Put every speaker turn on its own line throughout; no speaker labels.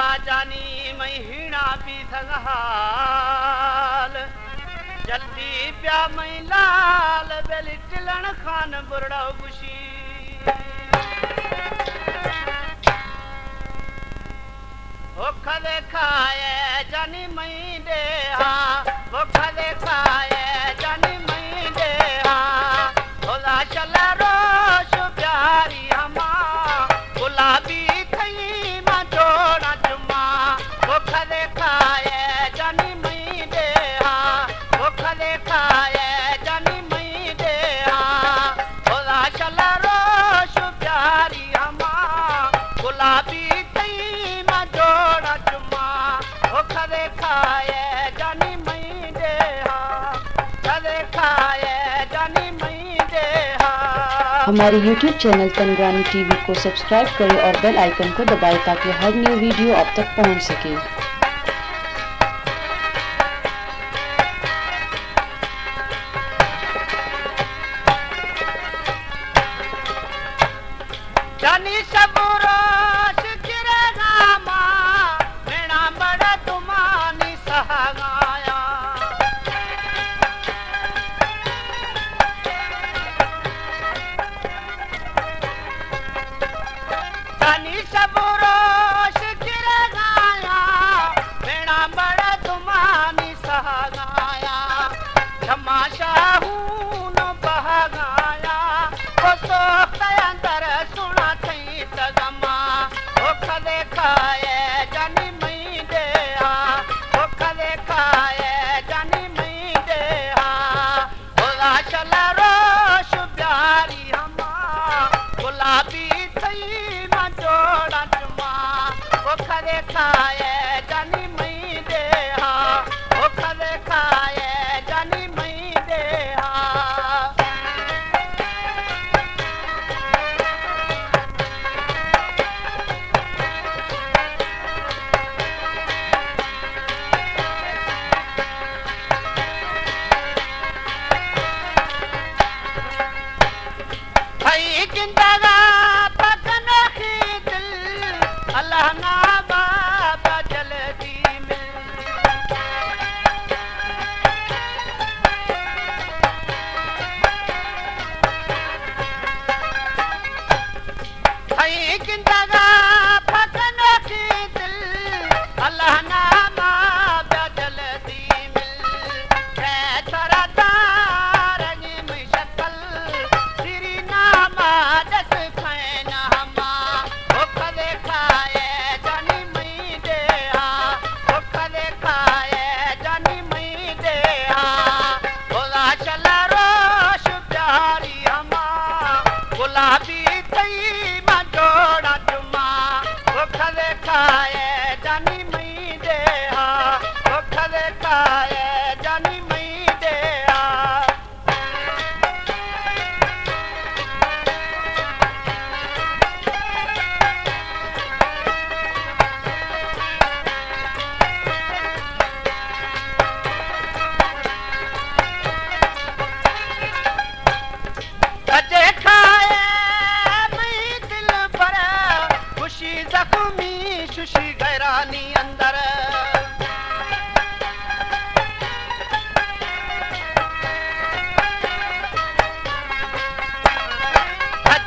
बाबा जानी महीना पी थंगहाल जल्दी प्या मई लाल बेली टिलन खान बुरड़ाओ गुशी भूख देखाए जानी मई दे भूख देखाए जानी मई दे भोला चल रोश प्यारी हमा गुलाबी थई मां जोड़ा जुमा भूख देखाए जानी मई दे भूख देखाए जानी मई दे भोला चल रोश प्यारी हमा गुलाबी थई मां जोड़ा जुमा भूख देखाए जानी मई दे देखाए जानी मई दे।
हमारे YouTube चैनल तनरानी टीवी को सब्सक्राइब करें और बेल आइकन को दबाएं ताकि हर न्यू वीडियो आप तक पहुंच सके।
जानी सबूरो शिकिरे गामा मेरा बड़ा तुमानी सहागाया जानी सबूरो शिकिरे गाया मेरा बड़ा तुमानी सहागाया क्षमा शाहून बहागाया वो सोख अंदर सुना थई तगमा भूख देखाए जानी मई दे भूख देखाए जानी मई दे भोला चल रोश प्यारी हमा गुलाबी थई मां जोड़ा जुमा भूख देखाए जानी मई दे भूख देखाए जानी मई दे जिंदगा पकन की दिल अल्लाह ना बाबा जल्दी मिल जिंदगा पकन की दिल अल्लाह ना बाबा जल्दी मिल थोड़ा तारनी में शक्ल श्री नामा दस खैना हमा भूख देखाए जानी मई दे भूख देखाए जानी मई दे भोला चल रोश प्यारी हमा गुलाबी थई मां जोड़ा जुमा भूख देखाए जानी मई दे भूख देखाए जानी मई दे देखाए मई दिल पर खुशी जख्मी शुशी गैरानी अंदर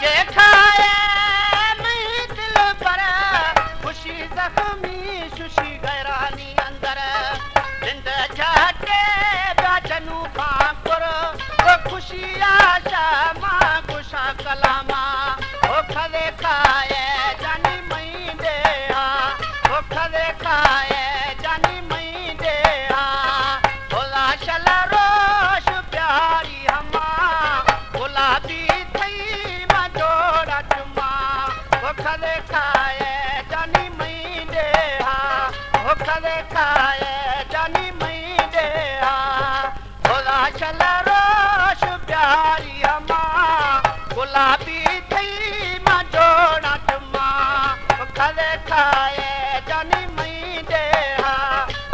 देखाए मई दिल पर खुशी जख्मी शुशी गैरानी अंदर जिंद झाटे बाजनू खापुर खुशी आशा मां खुशा कलामा भूख देखाए जानी मई दे भूख देखाए जानी मई दे भोला चल रोश प्यारी हमा गुलाबी थई मां जोड़ा जुमा भूख देखाए जानी मई दे भूख देखाए जानी मई दे भोला चल रोश प्यारी हमा गुलाबी थई मां जोड़ा जुमा भूख देखाए जानी मई दे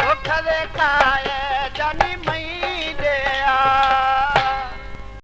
भूख देखाए